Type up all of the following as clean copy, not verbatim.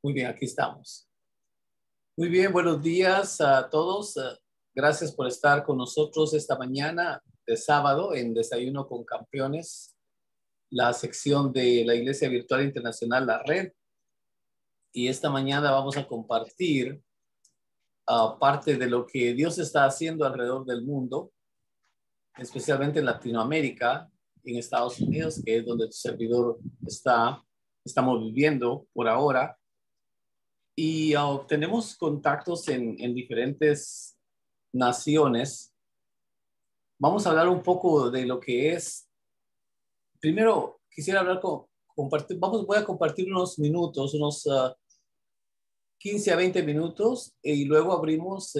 Muy bien, aquí estamos. Muy bien, buenos días a todos. Gracias por estar con nosotros esta mañana de sábado en Desayuno con Campeones, la sección de la Iglesia Virtual Internacional, la red. Y esta mañana vamos a compartir parte de lo que Dios está haciendo alrededor del mundo, especialmente en Latinoamérica, en Estados Unidos, que es donde tu servidor estamos viviendo por ahora. Y tenemos contactos en diferentes naciones. Vamos a hablar un poco de lo que es. Primero, quisiera hablar voy a compartir unos minutos, unos 15 a 20 minutos, y luego abrimos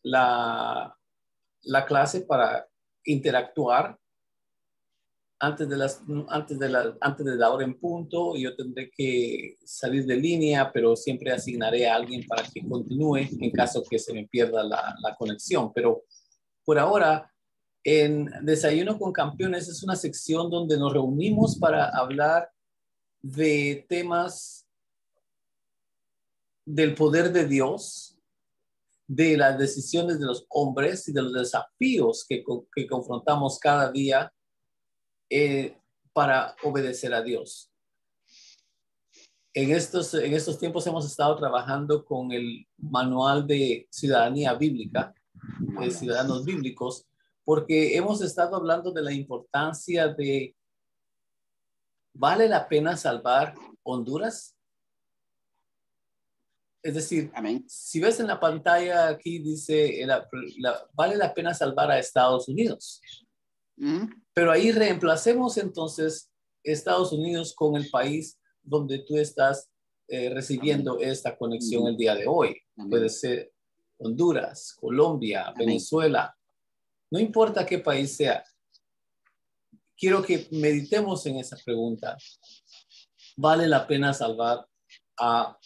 la clase para interactuar antes de la hora en punto. Yo tendré que salir de línea, pero siempre asignaré a alguien para que continúe en caso que se me pierda la conexión. Pero por ahora, en Desayuno con Campeones es una sección donde nos reunimos para hablar de temas del poder de Dios, de las decisiones de los hombres y de los desafíos que confrontamos cada día para obedecer a Dios. En estos tiempos hemos estado trabajando con el manual de ciudadanía bíblica, de ciudadanos bíblicos, porque hemos estado hablando de la importancia de, ¿vale la pena salvar Honduras? Es decir, amén. Si ves en la pantalla aquí dice, ¿vale la pena salvar a Estados Unidos? Pero ahí reemplacemos entonces Estados Unidos con el país donde tú estás recibiendo esta conexión el día de hoy. Puede ser Honduras, Colombia, Venezuela. No importa qué país sea. Quiero que meditemos en esa pregunta. ¿Vale la pena salvar a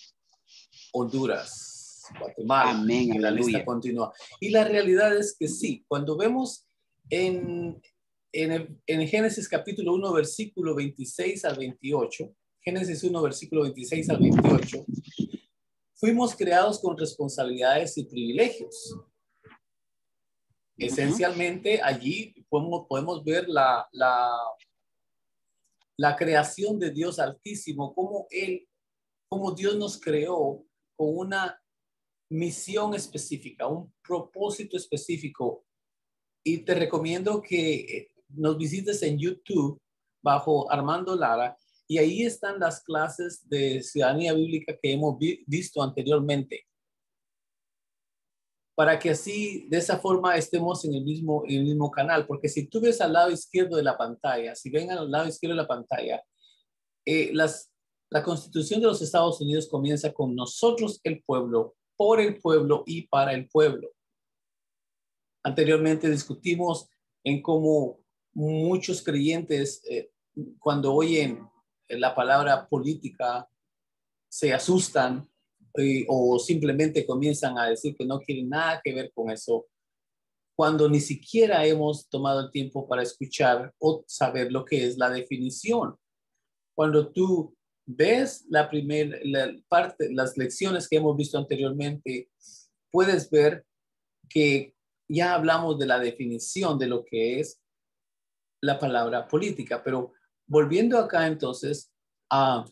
Honduras, Guatemala? Amén, y la lista continúa. Y la realidad es que sí. Cuando vemos en Génesis capítulo 1, versículo 26 al 28, Génesis 1, versículo 26 al 28, fuimos creados con responsabilidades y privilegios. Esencialmente, allí podemos ver la creación de Dios Altísimo, cómo Dios nos creó con una misión específica, un propósito específico. Y te recomiendo que nos visites en YouTube bajo Armando Lara, y ahí están las clases de ciudadanía bíblica que hemos visto anteriormente, para que así, de esa forma, estemos en el mismo canal. Porque si tú ves al lado izquierdo de la pantalla, si ven al lado izquierdo de la pantalla, la Constitución de los Estados Unidos comienza con nosotros el pueblo, por el pueblo y para el pueblo. Anteriormente discutimos en cómo muchos creyentes, cuando oyen la palabra política, se asustan o simplemente comienzan a decir que no quieren nada que ver con eso, cuando ni siquiera hemos tomado el tiempo para escuchar o saber lo que es la definición. Cuando tú ves la parte, las lecciones que hemos visto anteriormente, puedes ver que ya hablamos de la definición de lo que es la palabra política. Pero volviendo acá entonces a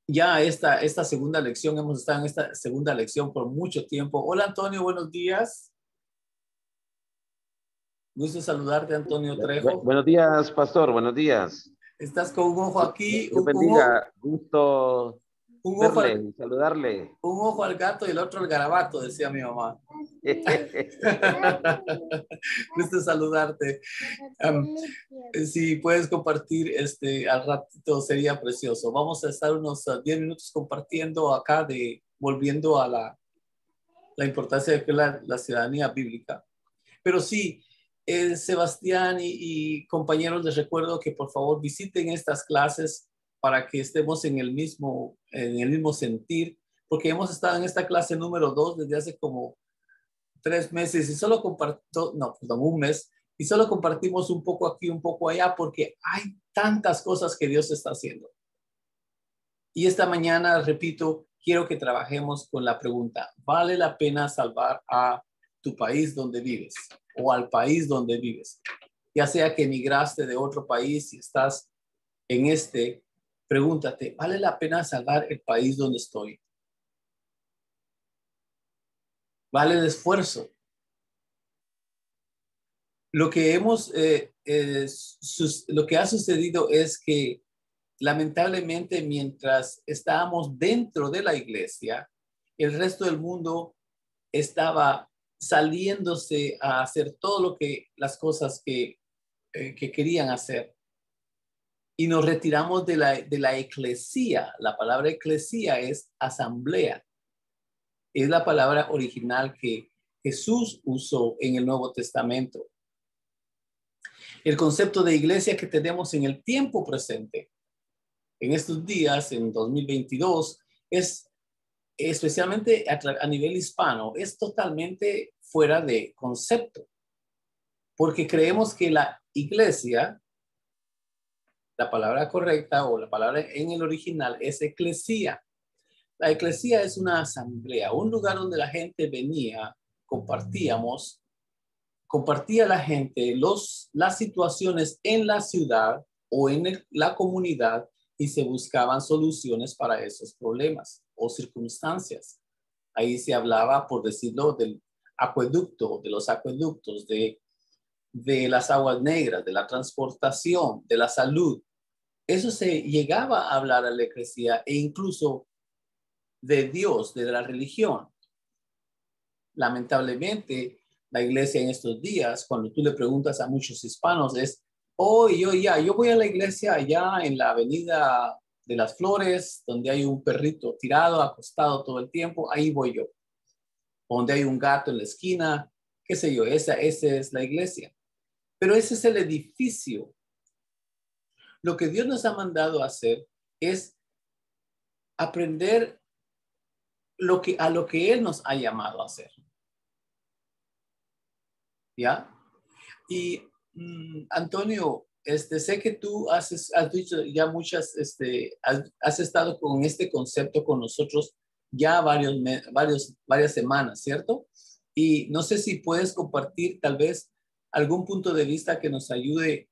ya esta segunda lección, hemos estado en esta segunda lección por mucho tiempo. Hola Antonio, buenos días. Gusto saludarte, Antonio Trejo. Buenos días, pastor, buenos días. Estás con un ojo aquí. Dios bendiga, gusto verle y saludarle. Un ojo al gato y el otro al garabato, decía mi mamá. Gusto saludarte. Si puedes compartir al ratito sería precioso. Vamos a estar unos 10 minutos compartiendo acá, volviendo a la importancia de la ciudadanía bíblica. Pero sí, Sebastián y compañeros, les recuerdo que por favor visiten estas clases para que estemos en el mismo sentir, porque hemos estado en esta clase número 2 desde hace como 3 meses y solo un mes, y solo compartimos un poco aquí, un poco allá, porque hay tantas cosas que Dios está haciendo. Y esta mañana, repito, quiero que trabajemos con la pregunta, ¿vale la pena salvar a tu país donde vives o al país donde vives? Ya sea que emigraste de otro país y estás en este, pregúntate, ¿vale la pena salvar el país donde estoy? ¿Vale el esfuerzo? Lo que lo que ha sucedido es que lamentablemente mientras estábamos dentro de la iglesia, el resto del mundo estaba saliéndose a hacer todo las cosas que querían hacer. Y nos retiramos de la eclesía. La palabra eclesía es asamblea. Es la palabra original que Jesús usó en el Nuevo Testamento. El concepto de iglesia que tenemos en el tiempo presente, en estos días, en 2022, es especialmente a nivel hispano, es totalmente fuera de concepto, porque creemos que la iglesia, la palabra correcta o la palabra en el original es eclesía. La eclesía es una asamblea, un lugar donde la gente venía, compartía la gente las situaciones en la ciudad o en la comunidad y se buscaban soluciones para esos problemas o circunstancias. Ahí se hablaba, por decirlo, del acueducto, de los acueductos, de las aguas negras, de la transportación, de la salud. Eso se llegaba a hablar a la eclesía e incluso de Dios, de la religión. Lamentablemente, la iglesia en estos días, cuando tú le preguntas a muchos hispanos, es, yo voy a la iglesia allá en la avenida de las Flores, donde hay un perrito tirado, acostado todo el tiempo, ahí voy yo. Donde hay un gato en la esquina, qué sé yo, esa es la iglesia. Pero ese es el edificio. Lo que Dios nos ha mandado a hacer es aprender a lo que Él nos ha llamado a hacer. ¿Ya? Y Antonio, sé que tú has dicho ya has estado con este concepto con nosotros ya varias semanas, ¿cierto? Y no sé si puedes compartir tal vez algún punto de vista que nos ayude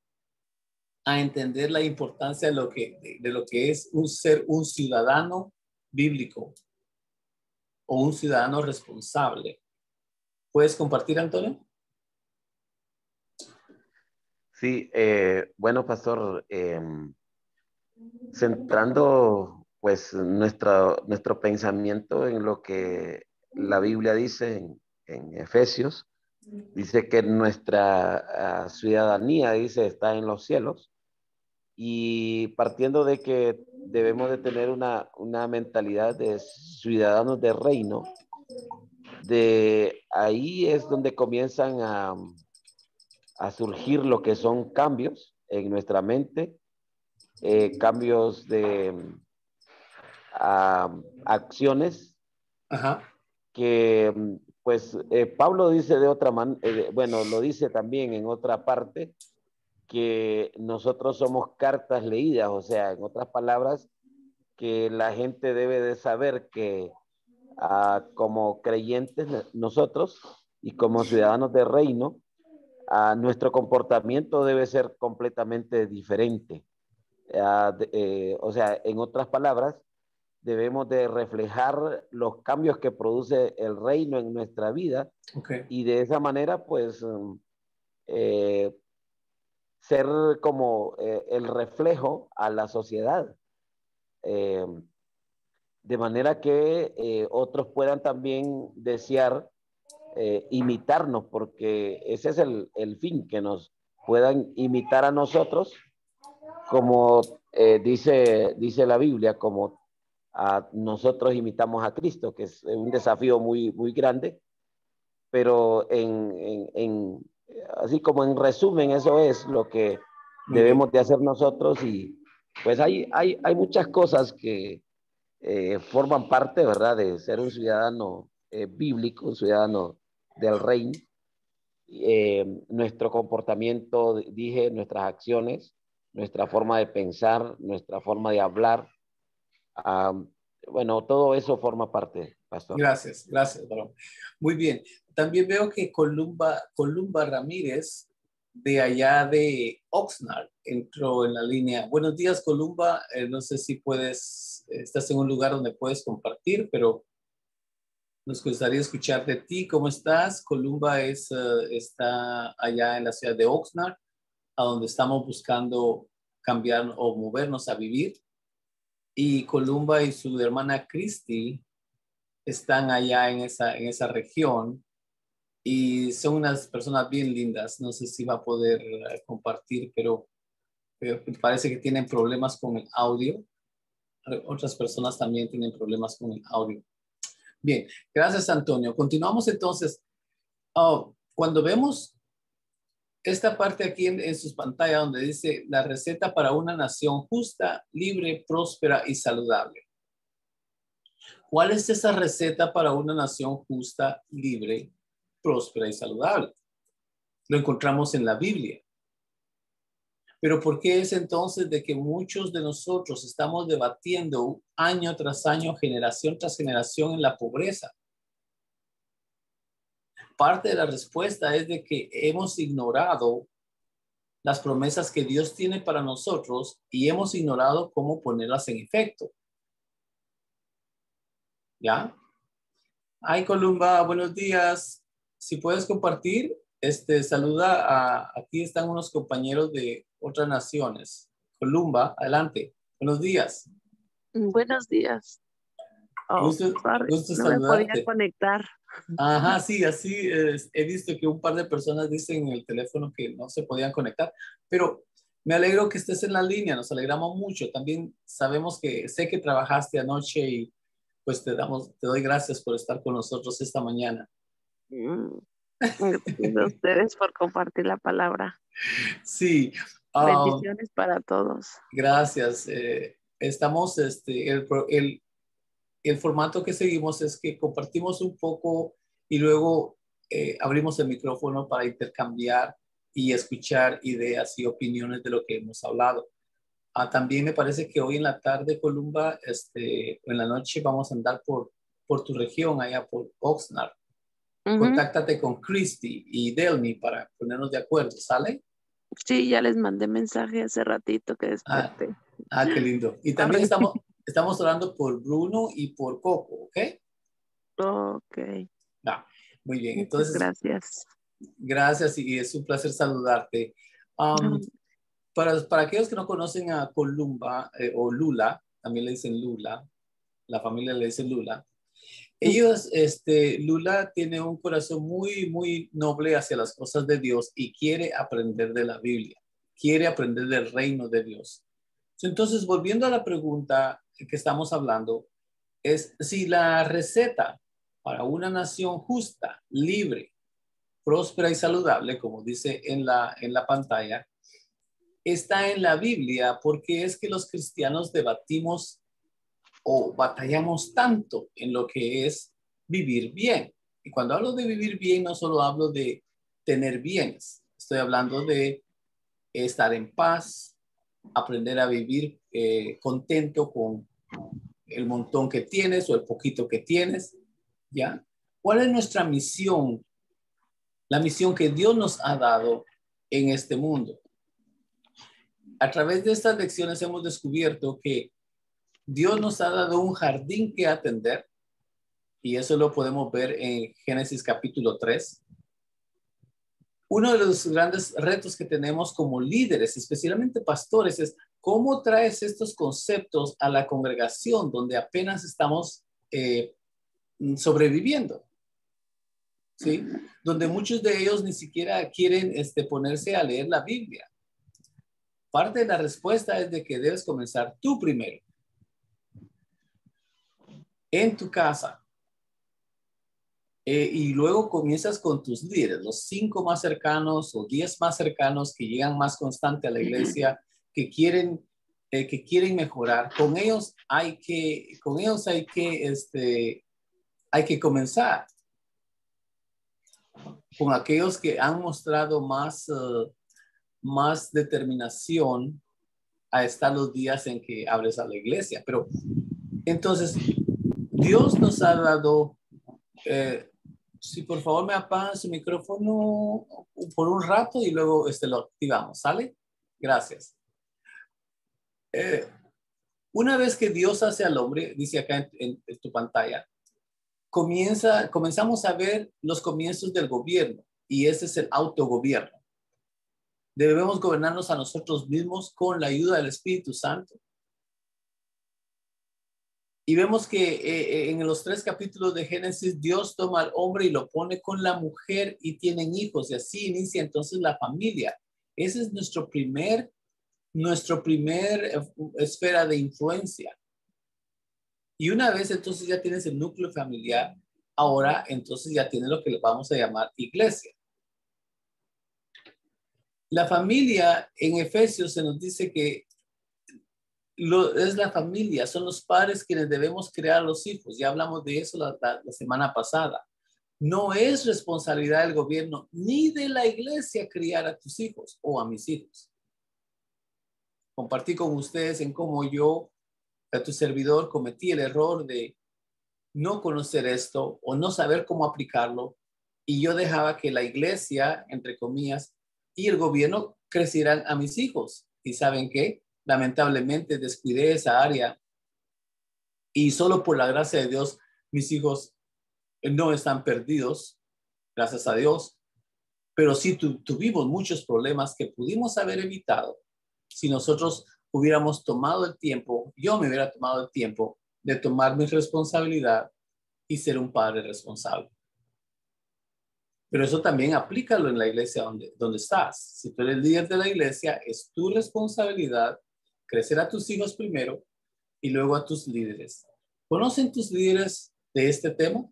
a entender la importancia de lo que es ser un ciudadano bíblico o un ciudadano responsable. ¿Puedes compartir, Antonio? Sí, bueno, pastor, centrando pues nuestro pensamiento en lo que la Biblia dice en Efesios, dice que nuestra ciudadanía, dice, está en los cielos, y partiendo de que debemos de tener una mentalidad de ciudadanos de reino, de ahí es donde comienzan a surgir lo que son cambios en nuestra mente, cambios de acciones. Ajá. Que pues Pablo dice de otra manera, bueno, lo dice también en otra parte, que nosotros somos cartas leídas, o sea, en otras palabras, que la gente debe de saber que como creyentes nosotros y como ciudadanos de reino, nuestro comportamiento debe ser completamente diferente. O sea, en otras palabras, debemos de reflejar los cambios que produce el reino en nuestra vida. Okay. Y de esa manera, pues, ser como el reflejo a la sociedad. De manera que otros puedan también desear imitarnos, porque ese es el fin, que nos puedan imitar a nosotros, como dice la Biblia, como nosotros imitamos a Cristo, que es un desafío muy, muy grande, pero así como en resumen, eso es lo que debemos de hacer nosotros. Y pues hay muchas cosas que forman parte, ¿verdad?, de ser un ciudadano bíblico, un ciudadano del reino. Nuestro comportamiento, dije, nuestras acciones, nuestra forma de pensar, nuestra forma de hablar, Bueno, todo eso forma parte, pastor. Gracias, gracias, varón. Muy bien. También veo que Columba Ramírez, de allá de Oxnard, entró en la línea. Buenos días, Columba. No sé si puedes, estás en un lugar donde puedes compartir, pero nos gustaría escuchar de ti. ¿Cómo estás? Columba está allá en la ciudad de Oxnard, a donde estamos buscando cambiar o movernos a vivir. Y Columba y su hermana Christy están allá en esa región y son unas personas bien lindas. No sé si va a poder compartir, pero parece que tienen problemas con el audio. Otras personas también tienen problemas con el audio. Bien, gracias, Antonio. Continuamos entonces. Cuando vemos esta parte aquí en sus pantallas donde dice la receta para una nación justa, libre, próspera y saludable. ¿Cuál es esa receta para una nación justa, libre, próspera y saludable? Lo encontramos en la Biblia. Pero ¿por qué es entonces de que muchos de nosotros estamos debatiendo año tras año, generación tras generación en la pobreza? Parte de la respuesta es de que hemos ignorado las promesas que Dios tiene para nosotros y hemos ignorado cómo ponerlas en efecto. ¿Ya? Ay, Columba, buenos días. Si puedes compartir, saluda aquí están unos compañeros de otras naciones. Columba, adelante. Buenos días. Buenos días. Oh, sorry, Gusto no me podía saludarte. conectar. Ajá, sí, así he visto que un par de personas dicen en el teléfono que no se podían conectar, pero me alegro que estés en la línea, nos alegramos mucho. También sé que trabajaste anoche y pues te doy gracias por estar con nosotros esta mañana. Gracias a ustedes por compartir la palabra. Sí. Bendiciones para todos. Gracias. Estamos, el formato que seguimos es que compartimos un poco y luego abrimos el micrófono para intercambiar y escuchar ideas y opiniones de lo que hemos hablado. También me parece que hoy en la tarde, Columba, o en la noche vamos a andar por tu región, allá por Oxnard. Contáctate con Christy y Delny para ponernos de acuerdo, ¿sale? Sí, ya les mandé mensaje hace ratito que desperté. Qué lindo. Y también estamos orando por Bruno y por Coco, ¿ok? Ok. Muy bien. Muchas Entonces, gracias. Gracias y es un placer saludarte. Para aquellos que no conocen a Columba o Lula, también le dicen Lula, la familia le dice Lula. Ellos, Lula tiene un corazón muy, muy noble hacia las cosas de Dios y quiere aprender de la Biblia, quiere aprender del reino de Dios. Entonces, volviendo a la pregunta que estamos hablando, es si la receta para una nación justa, libre, próspera y saludable, como dice en la pantalla, está en la Biblia, porque es que los cristianos debatimos o batallamos tanto en lo que es vivir bien. Y cuando hablo de vivir bien, no solo hablo de tener bienes, estoy hablando de estar en paz, aprender a vivir contento con el montón que tienes o el poquito que tienes, ¿ya? ¿Cuál es nuestra misión? La misión que Dios nos ha dado en este mundo. A través de estas lecciones hemos descubierto que Dios nos ha dado un jardín que atender, y eso lo podemos ver en Génesis capítulo 3. Uno de los grandes retos que tenemos como líderes, especialmente pastores, es cómo traes estos conceptos a la congregación donde apenas estamos sobreviviendo. ¿Sí? Donde muchos de ellos ni siquiera quieren ponerse a leer la Biblia. Parte de la respuesta es de que debes comenzar tú primero. En tu casa. Y luego comienzas con tus líderes, los 5 más cercanos o 10 más cercanos que llegan más constante a la iglesia, que quieren mejorar. Con ellos hay que comenzar. Con aquellos que han mostrado más determinación a estar los días en que abres a la iglesia. Pero Entonces, Dios nos ha dado, si por favor me apagan su micrófono por un rato y luego lo activamos, ¿sale? Gracias. Una vez que Dios hace al hombre, dice acá en tu pantalla, comenzamos a ver los comienzos del gobierno y ese es el autogobierno. Debemos gobernarnos a nosotros mismos con la ayuda del Espíritu Santo. Y vemos que en los 3 capítulos de Génesis, Dios toma al hombre y lo pone con la mujer y tienen hijos. Y así inicia entonces la familia. Ese es nuestro primer esfera de influencia. Y una vez entonces ya tienes el núcleo familiar, ahora entonces ya tienes lo que le vamos a llamar iglesia. La familia en Efesios se nos dice que es la familia, son los padres quienes debemos crear los hijos. Ya hablamos de eso la semana pasada. No es responsabilidad del gobierno ni de la iglesia criar a tus hijos o a mis hijos. Compartí con ustedes en cómo yo, a tu servidor, cometí el error de no conocer esto o no saber cómo aplicarlo y yo dejaba que la iglesia, entre comillas, y el gobierno crecieran a mis hijos. ¿Y saben qué? Lamentablemente descuidé esa área y solo por la gracia de Dios mis hijos no están perdidos, gracias a Dios, pero sí tuvimos muchos problemas que pudimos haber evitado si nosotros hubiéramos tomado el tiempo, yo me hubiera tomado el tiempo de tomar mi responsabilidad y ser un padre responsable. Pero eso también aplícalo en la iglesia donde estás. Si tú eres líder de la iglesia, es tu responsabilidad crecer a tus hijos primero y luego a tus líderes. ¿Conocen tus líderes de este tema?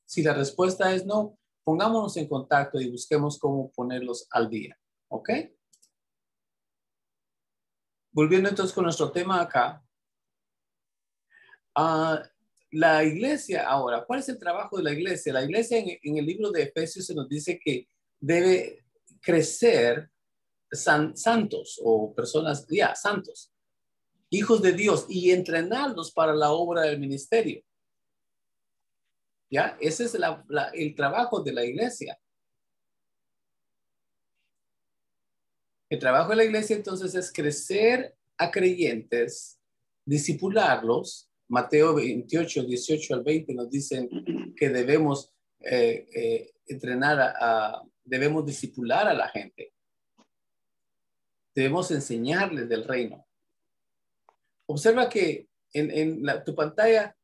Si la respuesta es no, pongámonos en contacto y busquemos cómo ponerlos al día. ¿Ok? Volviendo entonces con nuestro tema acá. La iglesia ahora, ¿cuál es el trabajo de la iglesia? La iglesia en el libro de Efesios se nos dice que debe crecer santos o personas, santos, hijos de Dios y entrenarlos para la obra del ministerio. ¿Ya? Ese es el trabajo de la iglesia. El trabajo de la iglesia entonces es crecer a creyentes, discipularlos. Mateo 28, 18 al 20 nos dicen que debemos debemos discipular a la gente. Debemos enseñarles del reino. Observa que tu pantalla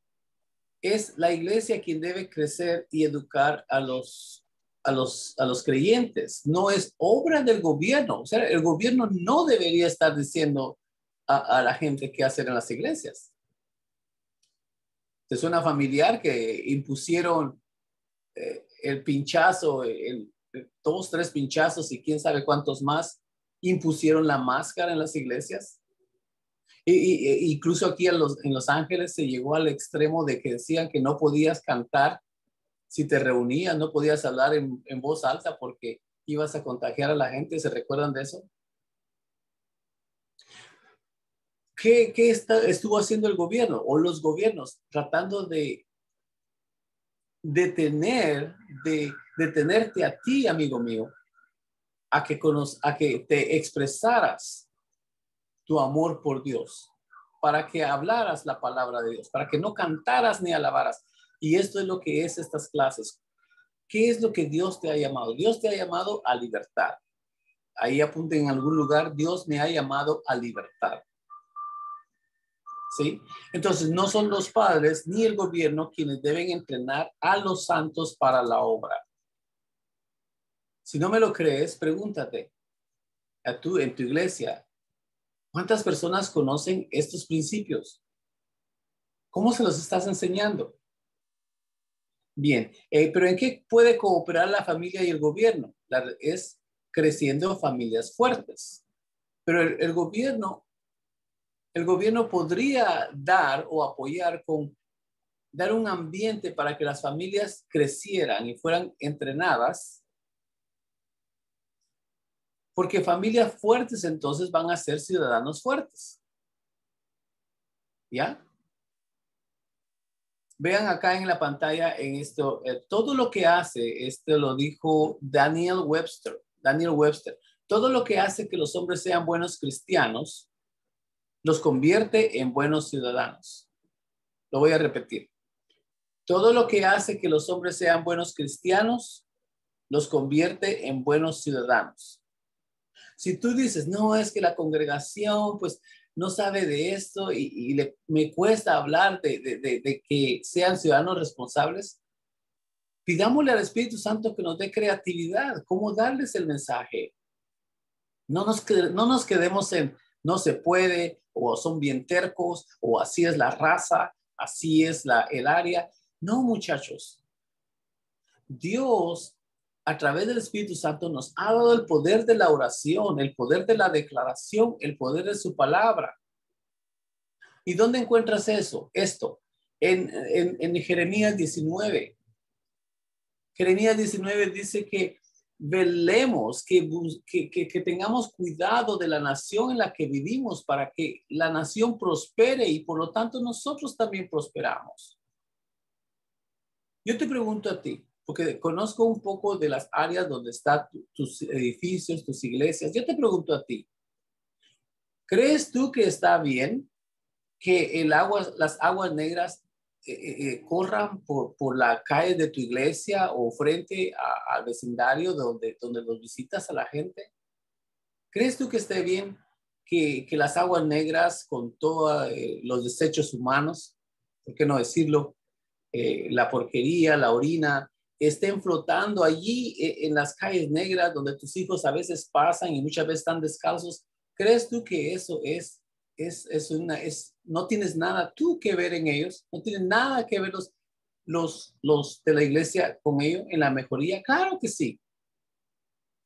es la iglesia quien debe crecer y educar a los creyentes. No es obra del gobierno. O sea, el gobierno no debería estar diciendo a la gente qué hacer en las iglesias. ¿Te suena familiar que impusieron el pinchazo, 2, 3 pinchazos y quién sabe cuántos más impusieron la máscara en las iglesias? Incluso aquí en Los Ángeles se llegó al extremo de que decían que no podías cantar si te reunías, no podías hablar en voz alta porque ibas a contagiar a la gente. ¿Se recuerdan de eso? ¿Qué estuvo haciendo el gobierno o los gobiernos tratando de detenerte a ti, amigo mío, a que te expresaras tu amor por Dios, para que hablaras la palabra de Dios, para que no cantaras ni alabaras? Y esto es lo que es estas clases. ¿Qué es lo que Dios te ha llamado? Dios te ha llamado a libertad. Ahí apunten en algún lugar, Dios me ha llamado a libertad. ¿Sí? Entonces, no son los padres ni el gobierno quienes deben entrenar a los santos para la obra. Si no me lo crees, pregúntate en tu iglesia, ¿cuántas personas conocen estos principios? ¿Cómo se los estás enseñando? Bien, pero ¿en qué puede cooperar la familia y el gobierno? Es creciendo familias fuertes. Pero el gobierno podría dar o apoyar dar un ambiente para que las familias crecieran y fueran entrenadas, porque familias fuertes entonces van a ser ciudadanos fuertes. ¿Ya? Vean acá en la pantalla en esto, todo lo que hace, lo dijo Daniel Webster. Daniel Webster. Todo lo que hace que los hombres sean buenos cristianos, los convierte en buenos ciudadanos. Lo voy a repetir. Todo lo que hace que los hombres sean buenos cristianos, los convierte en buenos ciudadanos. Si tú dices, no, es que la congregación, pues, no sabe de esto y me cuesta hablar de que sean ciudadanos responsables, pidámosle al Espíritu Santo que nos dé creatividad, cómo darles el mensaje. No nos quedemos en no se puede, o son bien tercos, o así es la raza, así es el área. No, muchachos. Dios, a través del Espíritu Santo, nos ha dado el poder de la oración, el poder de la declaración, el poder de su palabra. ¿Y dónde encuentras eso? Esto, en Jeremías 19. Jeremías 19 dice que velemos, que tengamos cuidado de la nación en la que vivimos para que la nación prospere y por lo tanto nosotros también prosperamos. Yo te pregunto a ti, porque conozco un poco de las áreas donde están tus edificios, tus iglesias. Yo te pregunto a ti, ¿crees tú que está bien que las aguas negras corran por la calle de tu iglesia o frente al vecindario donde los visitas a la gente? ¿Crees tú que esté bien que las aguas negras con todos los desechos humanos, por qué no decirlo, la porquería, la orina, estén flotando allí en las calles negras donde tus hijos a veces pasan y muchas veces están descalzos? ¿Crees tú que eso no tienes nada tú que ver en ellos? ¿No tienes nada que ver los de la iglesia con ellos en la mejoría? Claro que sí.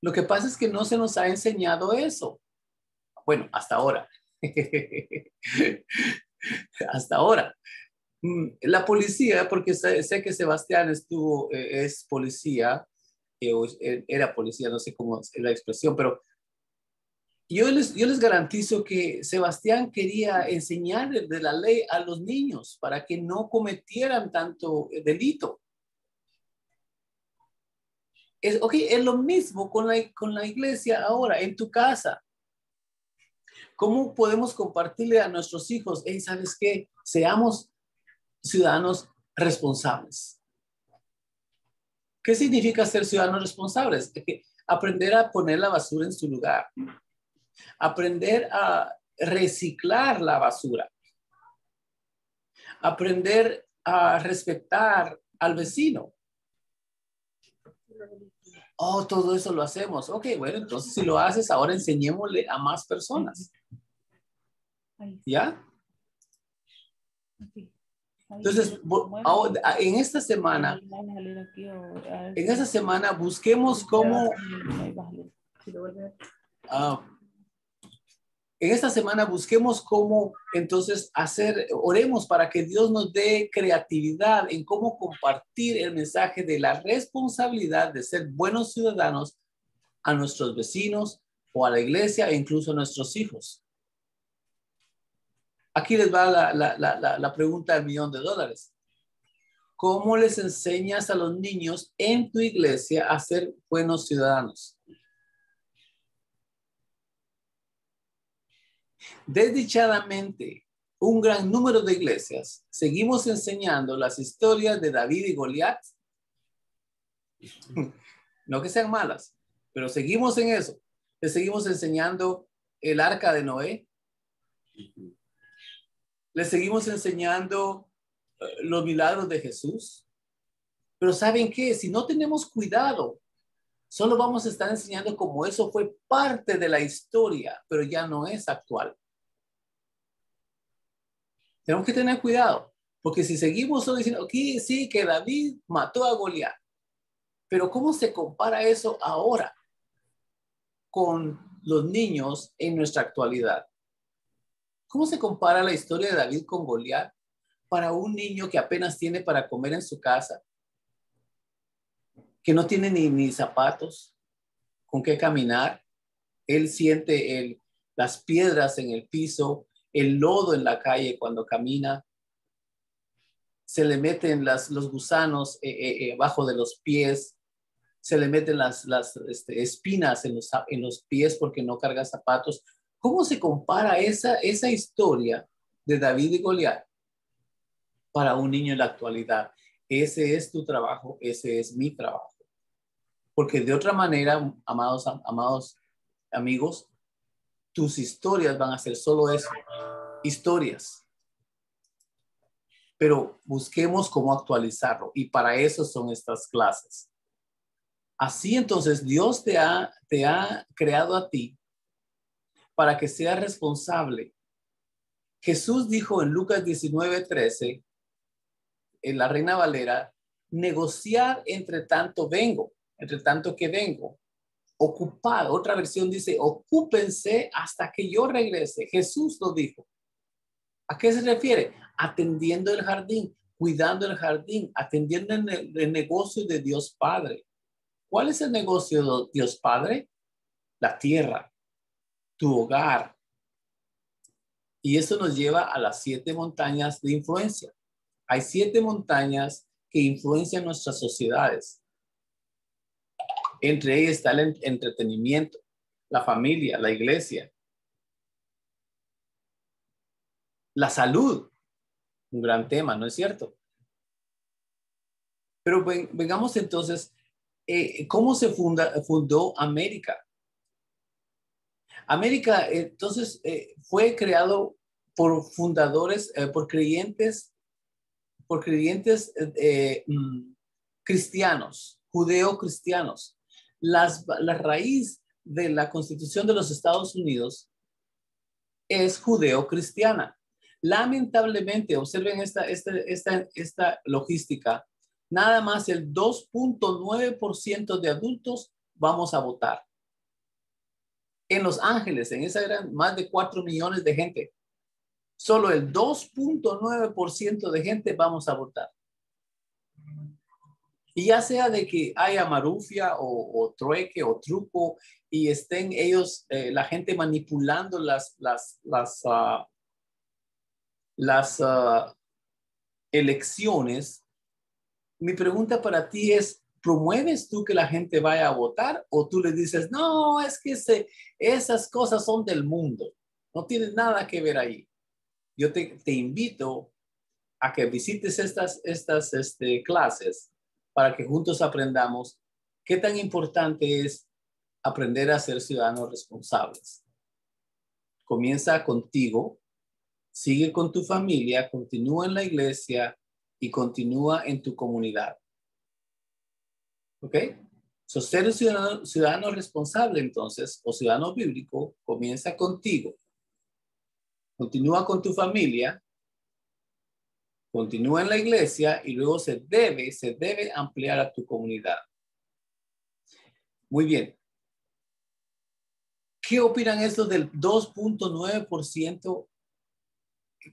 Lo que pasa es que no se nos ha enseñado eso. Bueno, hasta ahora. Hasta ahora. La policía, porque sé que Sebastián es policía, era policía, no sé cómo es la expresión, pero yo les garantizo que Sebastián quería enseñar de la ley a los niños para que no cometieran tanto delito. Es lo mismo con la iglesia ahora, en tu casa. ¿Cómo podemos compartirle a nuestros hijos? ¿Sabes qué? Seamos ciudadanos responsables. ¿Qué significa ser ciudadanos responsables? Aprender a poner la basura en su lugar. Aprender a reciclar la basura. Aprender a respetar al vecino. Oh, todo eso lo hacemos. Ok, bueno, entonces si lo haces, ahora enseñémosle a más personas. ¿Ya? Entonces, en esta semana busquemos cómo... En esta semana busquemos cómo entonces oremos para que Dios nos dé creatividad en cómo compartir el mensaje de la responsabilidad de ser buenos ciudadanos a nuestros vecinos o a la iglesia e incluso a nuestros hijos. Aquí les va la pregunta del $1,000,000. ¿Cómo les enseñas a los niños en tu iglesia a ser buenos ciudadanos? Desdichadamente, un gran número de iglesias seguimos enseñando las historias de David y Goliat. No que sean malas, pero seguimos en eso. Les seguimos enseñando el arca de Noé. Les seguimos enseñando los milagros de Jesús. Pero ¿saben qué? Si no tenemos cuidado, solo vamos a estar enseñando como eso fue parte de la historia, pero ya no es actual. Tenemos que tener cuidado, porque si seguimos solo diciendo, aquí sí que David mató a Goliat, pero ¿cómo se compara eso ahora con los niños en nuestra actualidad? ¿Cómo se compara la historia de David con Goliat para un niño que apenas tiene para comer en su casa, que no tiene ni zapatos con qué caminar? Él siente las piedras en el piso, el lodo en la calle cuando camina. se le meten los gusanos bajo de los pies, se le meten las espinas en los pies porque no carga zapatos. ¿Cómo se compara esa historia de David y Goliat para un niño en la actualidad? Ese es tu trabajo, ese es mi trabajo. Porque de otra manera, amados amigos, tus historias van a ser solo eso, historias. Pero busquemos cómo actualizarlo y para eso son estas clases. Así entonces Dios te ha creado a ti para que seas responsable. Jesús dijo en Lucas 19:13, en la Reina Valera, negociar entre tanto que vengo. Ocupar, otra versión dice, ocúpense hasta que yo regrese. Jesús lo dijo. ¿A qué se refiere? Atendiendo el jardín, cuidando el jardín, atendiendo el negocio de Dios Padre. ¿Cuál es el negocio de Dios Padre? La tierra, tu hogar. Y eso nos lleva a las 7 montañas de influencia. Hay 7 montañas que influencian nuestras sociedades. Entre ellas está el entretenimiento, la familia, la iglesia, la salud, un gran tema, ¿no es cierto? Pero vengamos entonces, ¿cómo se fundó América? América, entonces, fue creado por fundadores, por creyentes cristianos, judeo-cristianos. La raíz de la Constitución de los Estados Unidos es judeo-cristiana. Lamentablemente, observen esta logística, nada más el 2.9% de adultos vamos a votar. En Los Ángeles, en esa eran más de 4 millones de gente. Solo el 2.9% de gente vamos a votar. Y ya sea de que haya marufia o trueque o truco y estén ellos, la gente manipulando las elecciones, mi pregunta para ti es, ¿promueves tú que la gente vaya a votar o tú le dices, no, es que esas cosas son del mundo, no tienen nada que ver ahí? Yo te invito a que visites estas clases para que juntos aprendamos qué tan importante es aprender a ser ciudadanos responsables. Comienza contigo, sigue con tu familia, continúa en la iglesia y continúa en tu comunidad. ¿Ok? So, ser un ciudadano responsable entonces, o ciudadano bíblico, comienza contigo. Continúa con tu familia, continúa en la iglesia y luego se debe ampliar a tu comunidad. Muy bien. ¿Qué opinan estos del 2.9%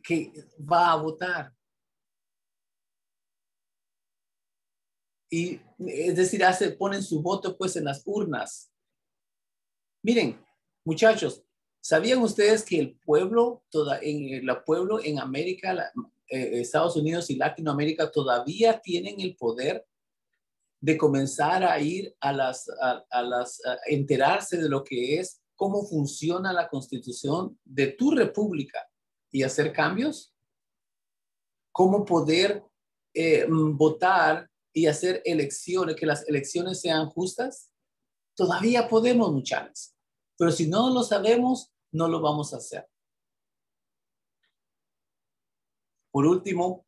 que va a votar? Y es decir, ponen su voto pues en las urnas. Miren, muchachos, ¿sabían ustedes que el pueblo en América, Estados Unidos y Latinoamérica todavía tienen el poder de comenzar a ir a enterarse de lo que es, cómo funciona la constitución de tu república y hacer cambios? ¿Cómo poder votar y hacer elecciones, que las elecciones sean justas? Todavía podemos, muchachos. Pero si no lo sabemos, no lo vamos a hacer. Por último,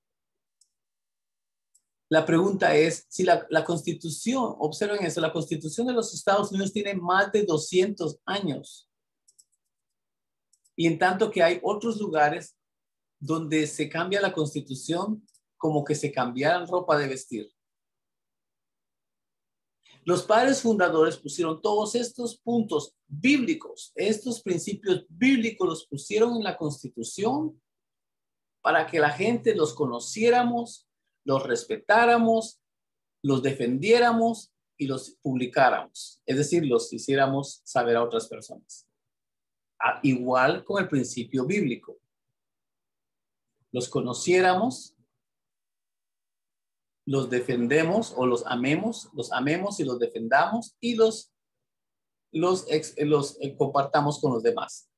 la pregunta es, si la Constitución, observen eso, la Constitución de los Estados Unidos tiene más de 200 años. Y en tanto que hay otros lugares donde se cambia la Constitución como que se cambiaran ropa de vestir. Los padres fundadores pusieron todos estos puntos bíblicos, estos principios bíblicos los pusieron en la Constitución para que la gente los conociéramos, los respetáramos, los defendiéramos y los publicáramos. Es decir, los hiciéramos saber a otras personas. Igual con el principio bíblico. Los conociéramos, los defendemos o los amemos y los defendamos y los compartamos con los demás.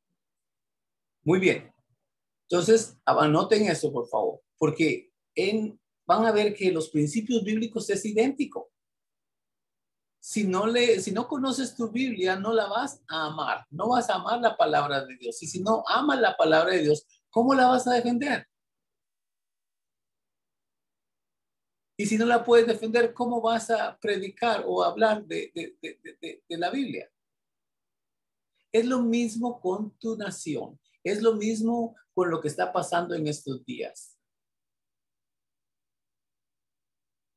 Muy bien. Entonces, anoten eso, por favor, porque van a ver que los principios bíblicos es idéntico. Si no conoces tu Biblia, no la vas a amar. No vas a amar la palabra de Dios. Y si no amas la palabra de Dios, ¿cómo la vas a defender? Y si no la puedes defender, ¿cómo vas a predicar o hablar de la Biblia? Es lo mismo con tu nación. Es lo mismo con lo que está pasando en estos días.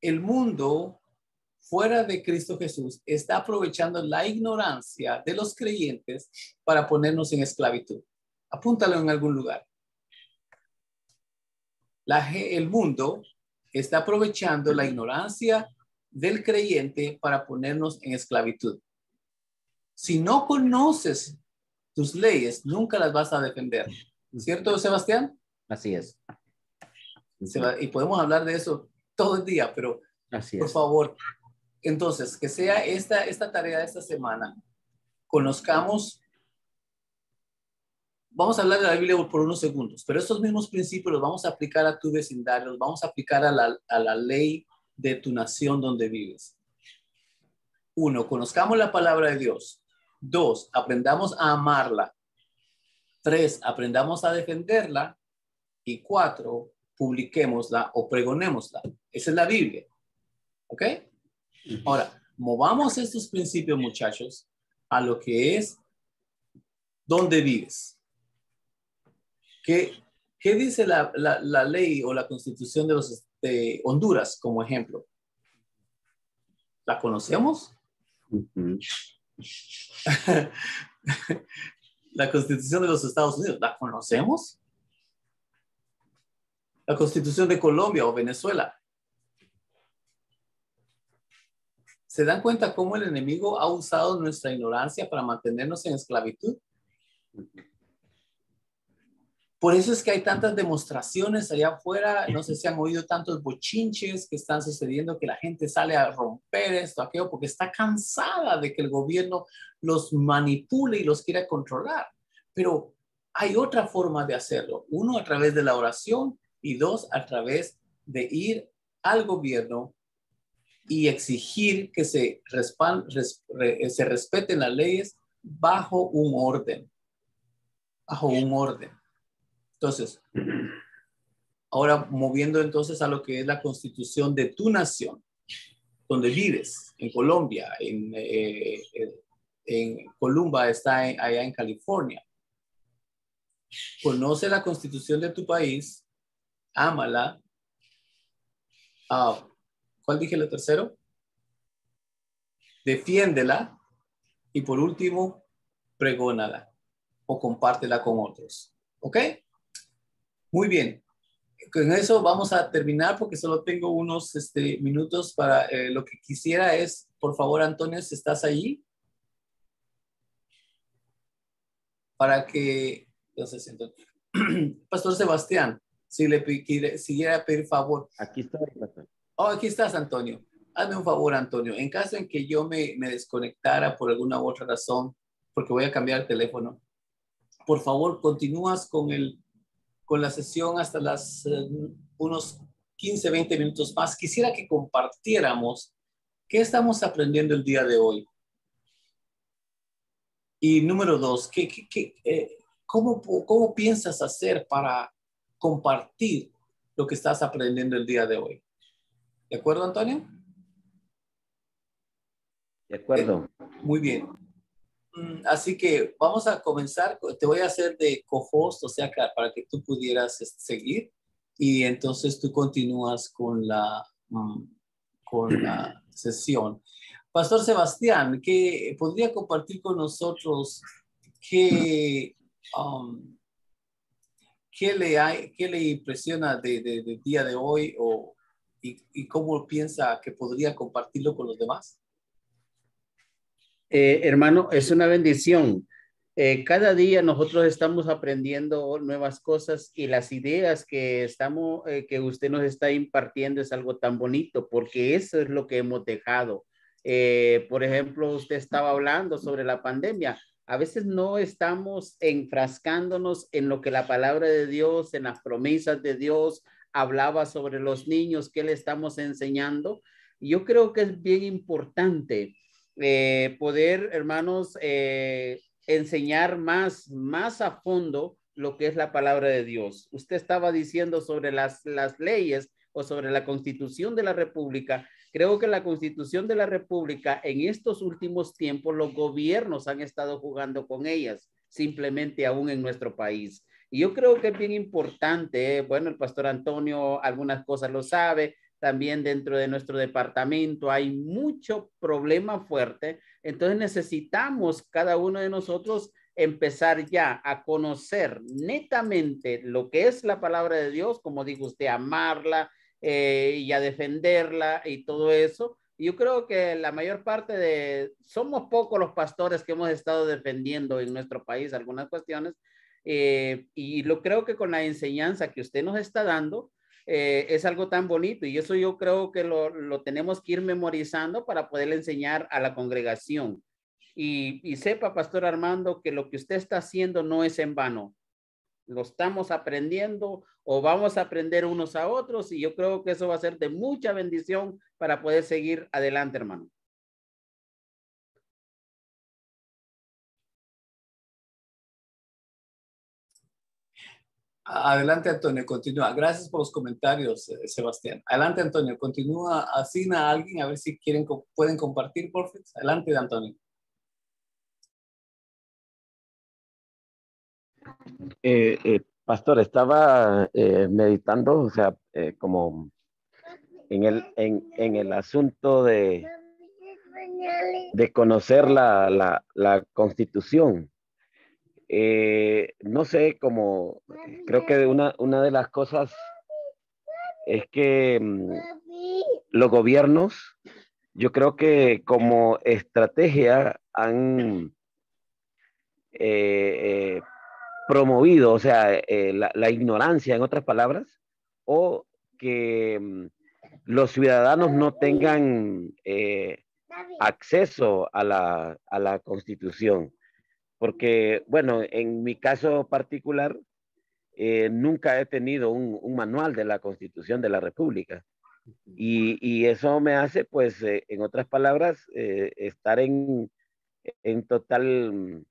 El mundo fuera de Cristo Jesús está aprovechando la ignorancia de los creyentes para ponernos en esclavitud. Apúntalo en algún lugar. El mundo está aprovechando la ignorancia del creyente para ponernos en esclavitud. Si no conoces tus leyes, nunca las vas a defender. ¿Cierto, Sebastián? Así es. Y podemos hablar de eso todo el día, pero Así por es. favor, entonces, que sea esta tarea de esta semana, conozcamos. Vamos a hablar de la Biblia por unos segundos, pero estos mismos principios los vamos a aplicar a tu vecindario, los vamos a aplicar a la ley de tu nación donde vives. 1, conozcamos la palabra de Dios. 2, aprendamos a amarla. 3, aprendamos a defenderla. Y 4, publiquémosla o pregonémosla. Esa es la Biblia. ¿Ok? Ahora, movamos estos principios, muchachos, a lo que es donde vives. ¿Qué dice la ley o la constitución de Honduras, como ejemplo? ¿La conocemos? La constitución de los Estados Unidos, ¿la conocemos? La constitución de Colombia o Venezuela. ¿Se dan cuenta cómo el enemigo ha usado nuestra ignorancia para mantenernos en esclavitud? Por eso es que hay tantas demostraciones allá afuera. No sé si han oído tantos bochinches que están sucediendo, que la gente sale a romper esto, aquello, porque está cansada de que el gobierno los manipule y los quiera controlar. Pero hay otra forma de hacerlo. 1, a través de la oración, y 2, a través de ir al gobierno y exigir que se respeten las leyes bajo un orden. Bajo un orden. Entonces, ahora moviendo entonces a lo que es la constitución de tu nación, donde vives, en Colombia, en Columba, está allá en California. Conoce la constitución de tu país, ámala. ¿Cuál dije lo tercero? Defiéndela. Y por último, pregónala o compártela con otros. ¿Ok? Muy bien. Con eso vamos a terminar porque solo tengo unos minutos para lo que quisiera es, por favor, Antonio, si estás allí, para que, no sé si entonces, Pastor Sebastián, si le siguiera pedir favor. Aquí estoy, pastor. Oh, aquí estás, Antonio. Hazme un favor, Antonio. En caso en que yo me desconectara por alguna u otra razón, porque voy a cambiar el teléfono, por favor, continúas con la sesión hasta unos 15, 20 minutos más. Quisiera que compartiéramos qué estamos aprendiendo el día de hoy. Y número 2, ¿cómo piensas hacer para compartir lo que estás aprendiendo el día de hoy? ¿De acuerdo, Antonio? De acuerdo. Muy bien. Así que vamos a comenzar. Te voy a hacer de co-host, o sea, para que tú pudieras seguir. Y entonces tú continúas con la sesión. Pastor Sebastián, ¿qué podría compartir con nosotros qué le impresiona del día de hoy y cómo piensa que podría compartirlo con los demás? Hermano, es una bendición Cada día nosotros estamos aprendiendo nuevas cosas y las ideas que usted nos está impartiendo es algo tan bonito porque eso es lo que hemos dejado. Por ejemplo, usted estaba hablando sobre la pandemia. A veces no estamos enfrascándonos en lo que la palabra de Dios, en las promesas de Dios hablaba sobre los niños que le estamos enseñando. Yo creo que es bien importante poder, hermanos, enseñar más a fondo lo que es la palabra de Dios. Usted estaba diciendo sobre las leyes o sobre la Constitución de la República. Creo que la Constitución de la República en estos últimos tiempos los gobiernos han estado jugando con ellas, simplemente aún en nuestro país. Y yo creo que es bien importante, bueno, el pastor Antonio algunas cosas lo sabe, también dentro de nuestro departamento hay mucho problema fuerte, entonces necesitamos cada uno de nosotros empezar ya a conocer netamente lo que es la palabra de Dios, como dijo usted, amarla y a defenderla y todo eso. Yo creo que la mayor parte somos pocos los pastores que hemos estado defendiendo en nuestro país algunas cuestiones, y lo creo que con la enseñanza que usted nos está dando, es algo tan bonito y eso yo creo que lo tenemos que ir memorizando para poder enseñar a la congregación. Y sepa, Pastor Armando, que lo que usted está haciendo no es en vano. Lo estamos aprendiendo o vamos a aprender unos a otros y yo creo que eso va a ser de mucha bendición para poder seguir adelante, hermano. Adelante, Antonio, continúa. Gracias por los comentarios, Sebastián. Adelante, Antonio, continúa. Asigna a alguien a ver si pueden compartir, por favor. Adelante, Antonio. Pastor, estaba meditando, o sea, como en el asunto de conocer la Constitución. No sé, como creo que una de las cosas es que los gobiernos, yo creo que como estrategia han promovido, o sea, la ignorancia, en otras palabras, o que los ciudadanos no tengan acceso a la Constitución. Porque, bueno, en mi caso particular, nunca he tenido un manual de la Constitución de la República. Y eso me hace, pues, en otras palabras, estar en total,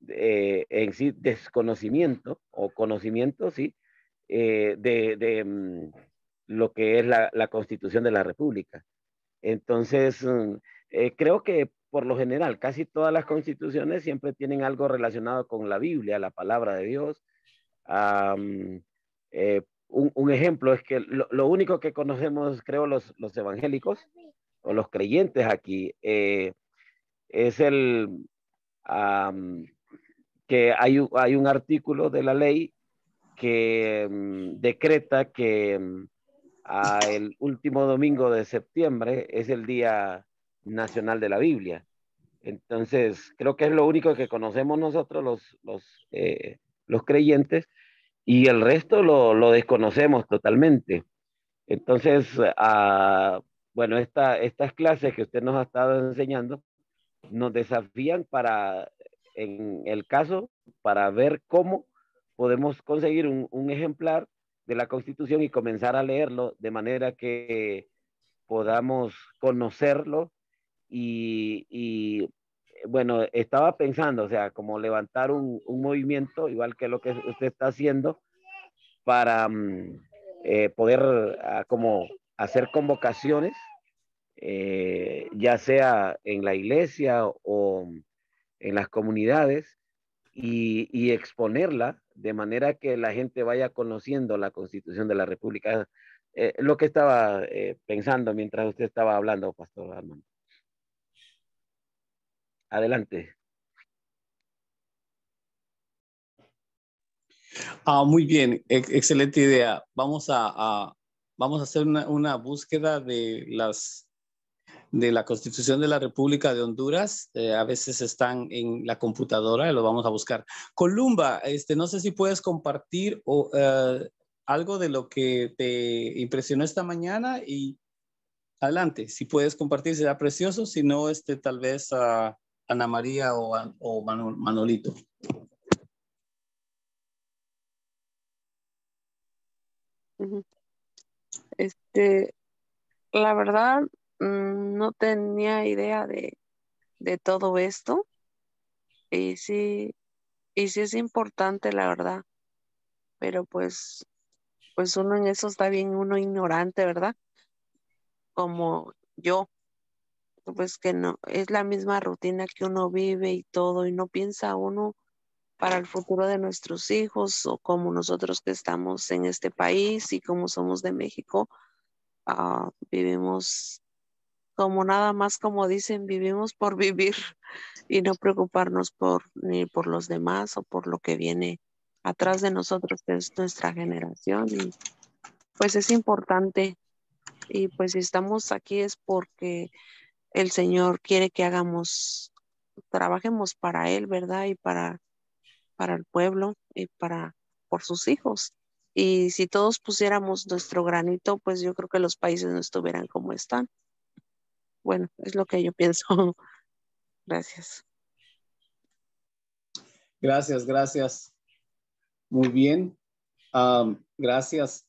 en sí, desconocimiento o conocimiento, sí, de lo que es la Constitución de la República. Entonces, creo que por lo general, casi todas las constituciones siempre tienen algo relacionado con la Biblia, la palabra de Dios. Un ejemplo es que lo único que conocemos, creo, los evangélicos o los creyentes aquí, es que hay un artículo de la ley que decreta que el último domingo de septiembre es el Día Nacional de la Biblia. Entonces, creo que es lo único que conocemos nosotros, los creyentes, y el resto lo desconocemos totalmente. Entonces, bueno, estas clases que usted nos ha estado enseñando nos desafían en el caso, para ver cómo podemos conseguir un ejemplar de la Constitución y comenzar a leerlo de manera que podamos conocerlo y bueno, estaba pensando, o sea, como levantar un movimiento, igual que lo que usted está haciendo, para poder como hacer convocaciones, ya sea en la iglesia o en las comunidades, y exponerla de manera que la gente vaya conociendo la Constitución de la República. Lo que estaba pensando mientras usted estaba hablando, Pastor Armando. Adelante. Muy bien, excelente idea. Vamos a hacer una búsqueda de de la Constitución de la República de Honduras. A veces están en la computadora y lo vamos a buscar. Columba, no sé si puedes compartir algo de lo que te impresionó esta mañana y adelante, si puedes compartir será precioso, si no, tal vez a Ana María o Manolito. Ujú. La verdad, no tenía idea de todo esto y sí es importante, la verdad, pero pues uno en eso está bien, uno ignorante, ¿verdad? Como yo, pues que no, es la misma rutina que uno vive y todo, y no piensa uno para el futuro de nuestros hijos o como nosotros que estamos en este país y como somos de México, vivimos como nada más, como dicen, vivimos por vivir y no preocuparnos ni por los demás o por lo que viene atrás de nosotros, que es nuestra generación. Y pues es importante. Y pues si estamos aquí es porque el Señor quiere que trabajemos para Él, ¿verdad? Y para el pueblo y por sus hijos. Y si todos pusiéramos nuestro granito, pues yo creo que los países no estuvieran como están. Bueno, es lo que yo pienso. Gracias. Gracias. Muy bien. Gracias.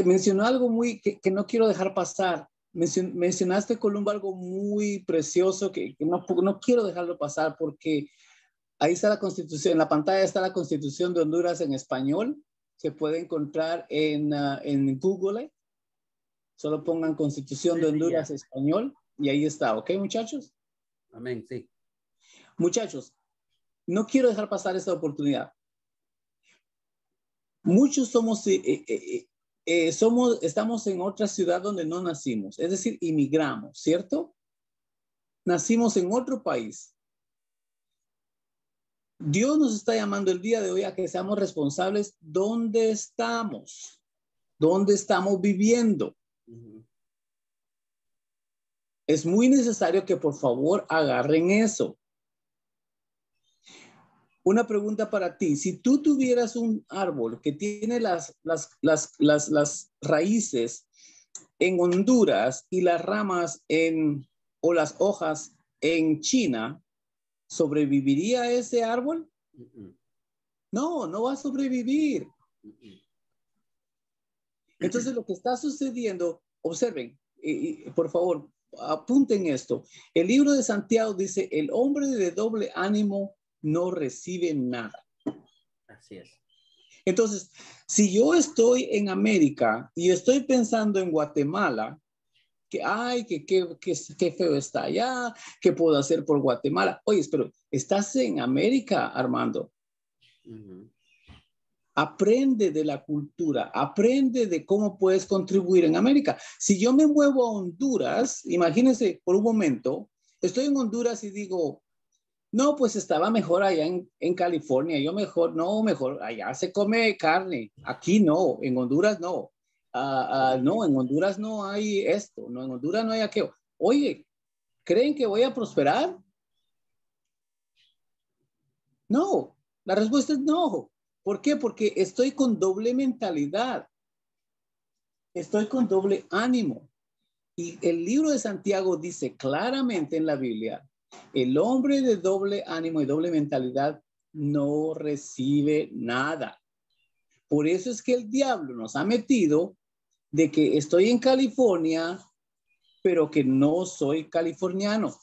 Mencionó algo que no quiero dejar pasar. Mencionaste, Columba, algo muy precioso que no quiero dejarlo pasar porque ahí está la Constitución, en la pantalla está la Constitución de Honduras en español. Se puede encontrar en Google. Solo pongan Constitución de Honduras español y ahí está. ¿Ok, muchachos? Amén, sí. Muchachos, no quiero dejar pasar esta oportunidad. Muchos estamos en otra ciudad donde no nacimos, es decir, inmigramos, ¿cierto? Nacimos en otro país. Dios nos está llamando el día de hoy a que seamos responsables dónde estamos viviendo. Uh-huh. Es muy necesario que por favor agarren eso. Una pregunta para ti. Si tú tuvieras un árbol que tiene las raíces en Honduras y las ramas o las hojas en China, ¿sobreviviría ese árbol? Uh-uh. No va a sobrevivir. Uh-uh. Entonces, lo que está sucediendo, observen, por favor, apunten esto. El libro de Santiago dice, el hombre de doble ánimo no recibe nada. Así es. Entonces, si yo estoy en América y estoy pensando en Guatemala, que feo está allá, ¿qué puedo hacer por Guatemala? Oye, pero estás en América, Armando. Uh-huh. Aprende de la cultura, aprende de cómo puedes contribuir en América. Si yo me muevo a Honduras, imagínense por un momento, estoy en Honduras y digo, no, pues estaba mejor allá en California, mejor, allá se come carne, aquí no, en Honduras no. No, en Honduras no hay esto, no, en Honduras no hay aquello. Oye, ¿creen que voy a prosperar? No, la respuesta es no. ¿Por qué? Porque estoy con doble mentalidad. Estoy con doble ánimo. Y el libro de Santiago dice claramente en la Biblia, el hombre de doble ánimo y doble mentalidad no recibe nada. Por eso es que el diablo nos ha metido de que estoy en California, pero que no soy californiano,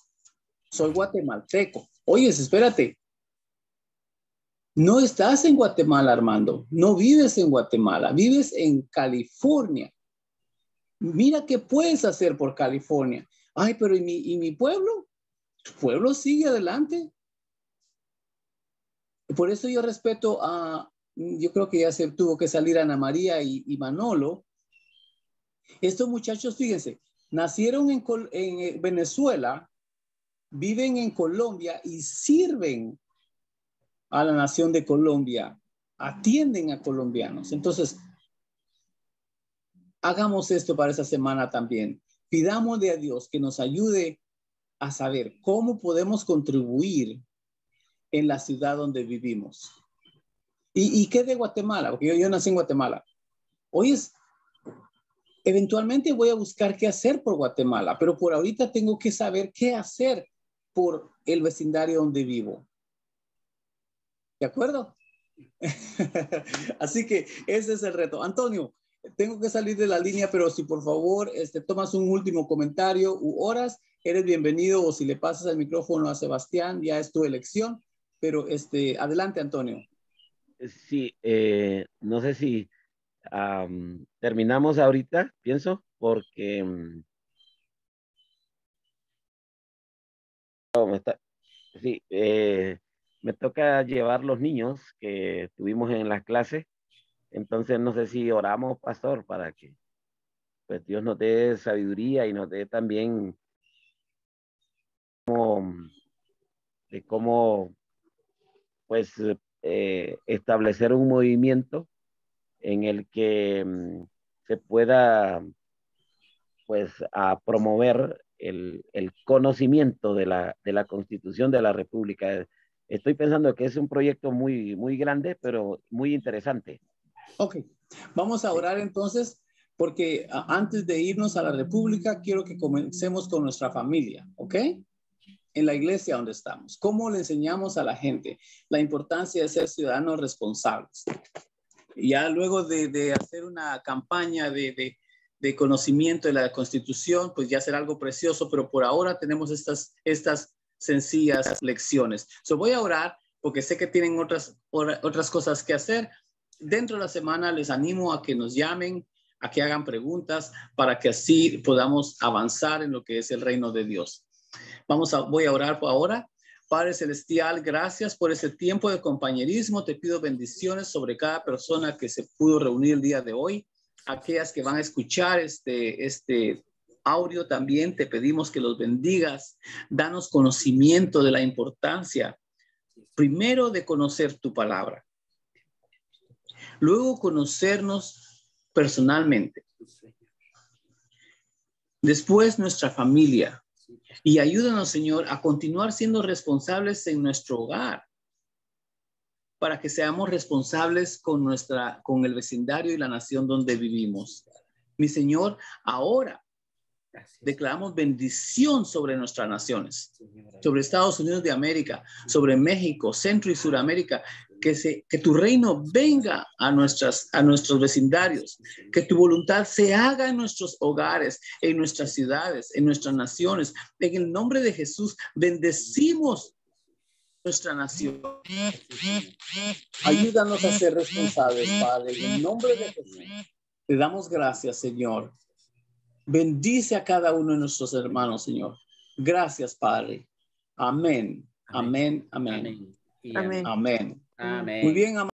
soy guatemalteco. Oye, espérate, no estás en Guatemala, Armando, no vives en Guatemala, vives en California. Mira qué puedes hacer por California. Ay, pero ¿y mi pueblo? Tu pueblo sigue adelante. Por eso yo respeto yo creo que ya se tuvo que salir Ana María y Manolo. Estos muchachos, fíjense, nacieron en Venezuela, viven en Colombia y sirven a la nación de Colombia, atienden a colombianos. Entonces, hagamos esto para esa semana también. Pidámosle a Dios que nos ayude a saber cómo podemos contribuir en la ciudad donde vivimos. ¿Y qué de Guatemala? Porque yo nací en Guatemala. Hoy eventualmente voy a buscar qué hacer por Guatemala, pero por ahorita tengo que saber qué hacer por el vecindario donde vivo. ¿De acuerdo? Así que ese es el reto. Antonio, tengo que salir de la línea, pero si por favor tomas un último comentario u horas, eres bienvenido, o si le pasas el micrófono a Sebastián, ya es tu elección, pero adelante, Antonio. Sí, no sé si terminamos ahorita, pienso, porque sí, me toca llevar los niños que tuvimos en las clases. Entonces no sé si oramos, pastor, para que pues Dios nos dé sabiduría y nos dé también de cómo pues establecer un movimiento en el que se pueda pues a promover el conocimiento de la Constitución de la República. Estoy pensando que es un proyecto muy, muy grande, pero muy interesante. Ok, vamos a orar entonces, porque antes de irnos a la República, quiero que comencemos con nuestra familia, ¿ok? En la iglesia donde estamos. ¿Cómo le enseñamos a la gente la importancia de ser ciudadanos responsables? Ya luego de hacer una campaña de conocimiento de la Constitución, pues ya será algo precioso, pero por ahora tenemos estas sencillas lecciones. Voy a orar porque sé que tienen otras cosas que hacer. Dentro de la semana les animo a que nos llamen, a que hagan preguntas, para que así podamos avanzar en lo que es el reino de Dios. Voy a orar por ahora. Padre Celestial, gracias por ese tiempo de compañerismo. Te pido bendiciones sobre cada persona que se pudo reunir el día de hoy. Aquellas que van a escuchar este audio también, te pedimos que los bendigas. Danos conocimiento de la importancia, primero, de conocer tu palabra. Luego, conocernos personalmente. Después, nuestra familia. Y ayúdanos, Señor, a continuar siendo responsables en nuestro hogar, para que seamos responsables con el vecindario y la nación donde vivimos. Mi Señor, ahora declaramos bendición sobre nuestras naciones, sobre Estados Unidos de América, sobre México, Centro y Suramérica. Que tu reino venga a nuestros vecindarios, que tu voluntad se haga en nuestros hogares, en nuestras ciudades, en nuestras naciones. En el nombre de Jesús, bendecimos nuestra nación. Ayúdanos a ser responsables, Padre. En el nombre de Jesús, te damos gracias, Señor. Bendice a cada uno de nuestros hermanos, Señor. Gracias, Padre. Amén. Amén. Amén. Amén. Amén. Amén. Muy bien,